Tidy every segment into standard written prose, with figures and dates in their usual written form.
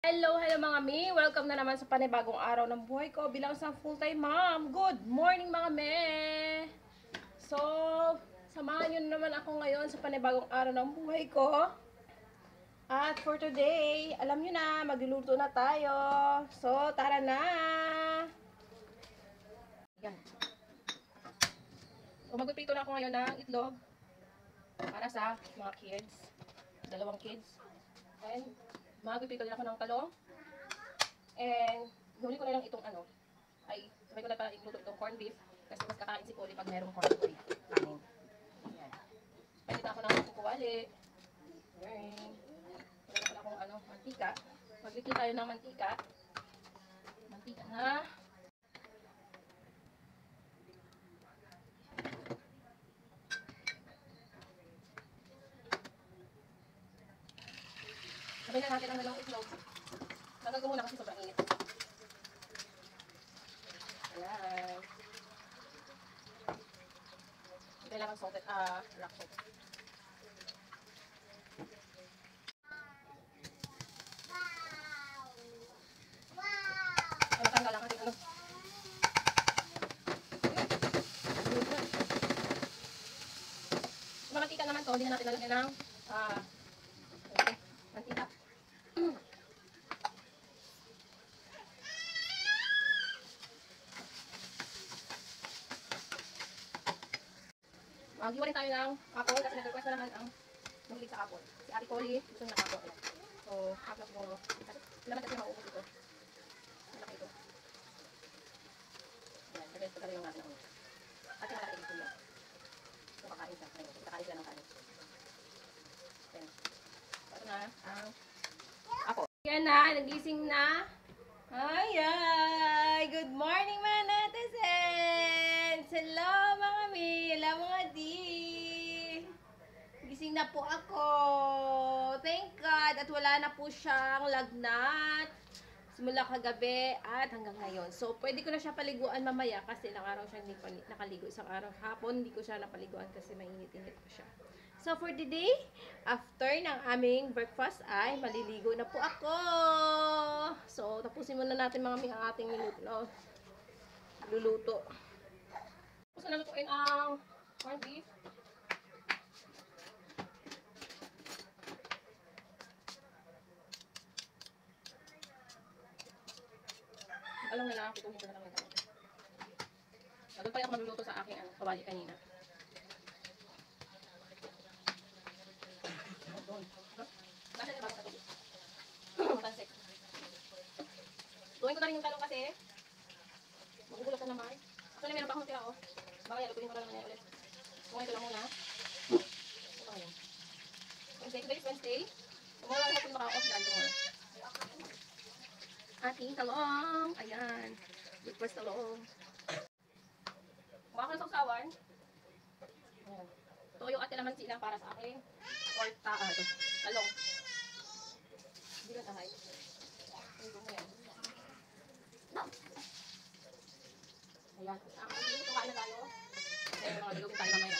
Hello mga mi! Welcome na naman sa panibagong araw ng buhay ko bilang isang full-time mom. Good morning mga me! So, samahan nyo naman ako ngayon sa panibagong araw ng buhay ko. At for today, alam nyo na, magluluto na tayo. So, tara na! Yan. So, magpiprito na ako ngayon ng itlog para sa mga kids. 2 kids. And, magpiprito na ako ng talong. And, huli ko na lang itong sabay ko na pala igluto itong corned beef kasi mas kakain si Polly pag merong corned beef. Kanin. Ayan. Palit na ako ng kukuwali. Ayan. Palit na pala akong mantika. Maglikli tayo ng mantika. Mantika na. Sabay na natin ang dalawang itlog. Tagal ko muna kasi sobrang init. Ayan. Kailangan salted, rock salt. Ay, matanggal lang kasi mantika naman to, hindi na natin lalagyan ng mantika. Giwa rin tayo ng apple kasi nag-request na naman ang mahilig sa apple. Si Ate Polly, gusto na apple. So, apple siguro. Laman kasi mauubos ito. Malaki ito. Ayan, nag-request ko talaga yung natin. At yung malaki ito yan. So, kakain siya. Ayun, kakain sila ng kanin. Ayan. Ito na ang apple. Yan na, nagising na. Ay! Good morning mga netizens! Hello mga mi! Hello mga di! Gising na po ako! Thank God! At wala na po siyang lagnat. Simula kagabi at hanggang ngayon. So, pwede ko na siya paliguan mamaya kasi ilang araw siya hindi pa nakaligo. Isang araw hapon, hindi ko siya napaliguan kasi mainit-init po siya. So, for today, after ng aming breakfast ay maliligo na po ako. So, tapusin muna natin mga ang ating luluto. Tapos na lutuin ang corned beef. Alam na lang, pituhin ko na lang ito. Doon pa ako maluluto sa aking kawali kanina. Basta na bago sa tubig. Tansik. Tuwin ko na rin yung talong kasi magugulok na naman. Actually, meron pa akong tira oh. Baka yan, lutuin ko na naman yan ulit. Kung ito lang muna. Ito ngayon. Wednesday, today is Wednesday. Tomorrow ako kung maka-off dyan tomorrow. Ating talong. Ayan. Breakfast talong. Mukha ko ng sausawan. Ayan. Ito yung ate naman sila para sa akin. Or talong. Hindi ka tahay. Ito mo yan. Ayan. Ito kain na tayo. Kasi mga ligawin tayo mamaya.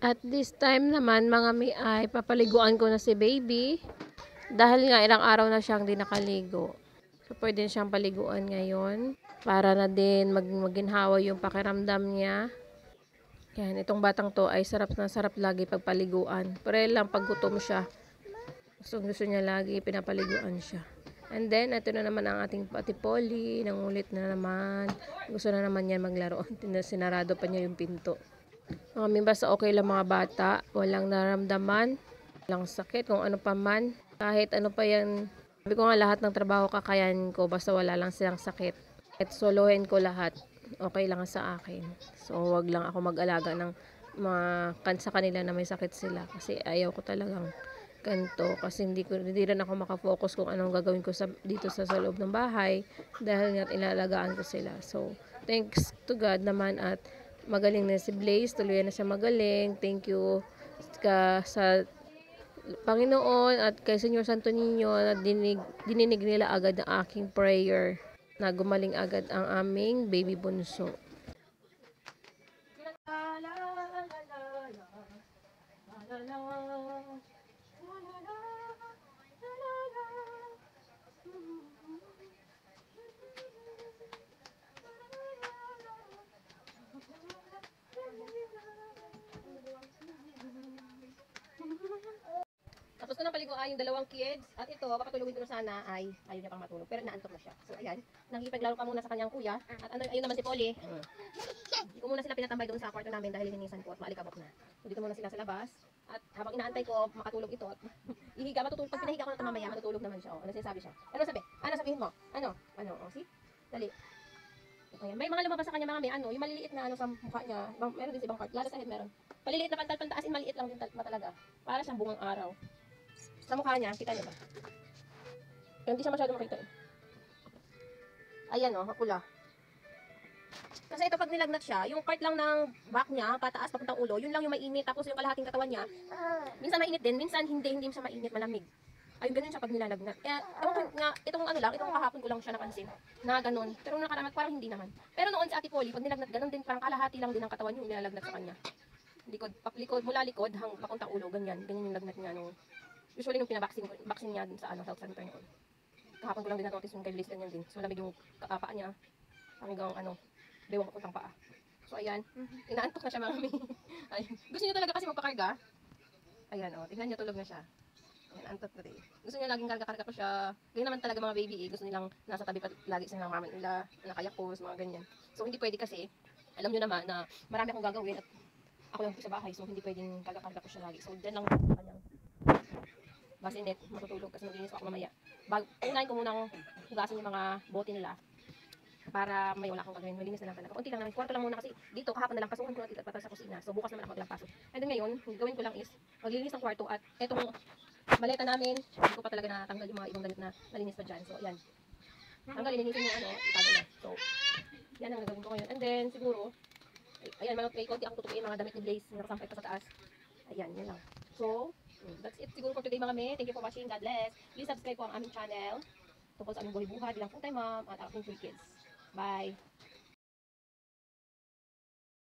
At this time naman, mga mi ay papaliguan ko na si baby. Dahil nga ilang araw na siyang di nakaligo. So, pwede siyang paliguan ngayon. Para na din maginhawa yung pakiramdam niya. Yan, itong batang to ay sarap na sarap lagi pagpaliguan. Pero lang pag gutom siya. Gusto niya lagi, pinapaliguan siya. And then, ito na naman ang ating Ate Polly. Nangulit na naman. Gusto na naman yan maglaro. Sinarado pa niya yung pinto. Basta okay lang mga bata. Walang naramdaman. Walang sakit. Kung ano pa man. Kahit ano pa yan. Sabi ko nga lahat ng trabaho kakayanin ko. Basta wala lang silang sakit. At solohin ko lahat. Okay lang sa akin. So, wag lang ako mag-alaga ng sa kanila na may sakit sila. Kasi ayaw ko talagang ganito. Kasi hindi rin ako makafocus kung anong gagawin ko dito sa loob ng bahay. Dahil nga inalagaan ko sila. So, thanks to God naman at magaling na si Blaze, tuloy na siya magaling. Thank you sa Panginoon at kay Senyor Santo Niño na dininig nila agad ang aking prayer na gumaling agad ang aming baby bunso. Tapos ko nang paliguan yung dalawang kids. At ito, papatulogin ko na sana ay ayaw niya pang matulog. Pero naantok na siya. So ayan, nakikipaglaro pa muna sa kanyang kuya. At ayun naman si Polly. Hindi ko muna sila pinatambay doon sa kwarto namin dahil linisan ko at maalikabok na. So dito muna sila sa labas. At habang inaantay ko makatulog ito, at matutulog. Pag pinahiga ko na ito mamaya, matutulog naman siya. Ano sinasabi siya? Ano sabihin mo? Ano? See? Dali. Ayan. May mga lumabas sa kanya mga yung maliliit na sa mukha niya. Meron din sa ibang part. Lalo sa head meron. Paliliit na pantal-pantaasin, maliit lang din talaga. Para siyang bungang araw. Sa mukha niya, kita niyo ba? Kaya hindi siya masyado makita eh. Ayan pula. Kasi ito pag nilagnat siya, yung part lang ng back niya, pataas papuntang ulo, yun lang yung mainit. Tapos yung kalahating katawan niya, minsan mainit din, minsan hindi siya mainit, malamig. Ayun, ganun siya pag nilalagnat. Kaya, itong kahapon ko lang siya napansin, na ganun. Pero nakaramat, parang hindi naman. Pero noon si Ate Polly, pag nilagnat, ganun din, parang kalahati lang din ang katawan yung nilalagnat sa kanya. Likod, mula likod, papuntang ulo, ganyan yung lagnat niya nung, usually nung vaccine niya dun sa health center noon. Kahapon ko lang din na-notice yung kay Liz ganyan din. So, malamig yung paa niya, hanggang bewang papuntang paa. So, ayan, inaantok na siya mga mi. Gusto niya talaga kasi magpakarga. Ayan tignan niyo, tulog na siya. Ayan, antot na rin. Gusto niya laging karga-karga ko siya. Ganyan naman talaga mga baby gusto nilang nasa tabi pa lagi sa mama nila, nakayakos, mga ganyan. So hindi pwede kasi, alam niyo naman na marami akong gagawin at ako lang sa bahay, so hindi pwedeng karga-karga ko siya lagi. So dyan lang sa kanyang bassinet, matutulog kasi maglinis ako mamaya. Unahin ko munang hugasin yung mga bote nila para may wala akong gagawin. Malinis na lang talaga. Unti lang namin. Kwarto lang muna kasi dito kahapon na lang kasuhan ko na dito at sa kusina. So bukas naman ako maglampaso. And then ngayon, gawin ko lang is maglilinis ng kwarto at etong maleta namin, hindi ko pa talaga natanggal yung mga ibang damit na malinis pa dyan. So ayan. Tanggalin, linisin yung itago na. So yan ang gagawin ko ngayon. And then siguro, ayan, may konti akong tutupiin mga damit ni Blaze na nakasampay pa sa taas. Ayan, yan lang. So, that's it siguro for today mga me. Thank you for watching. God bless. Please subscribe po ang aming channel tungkol sa aming buhay-buhay bilang full-time mom at aking 3 kids. Bye!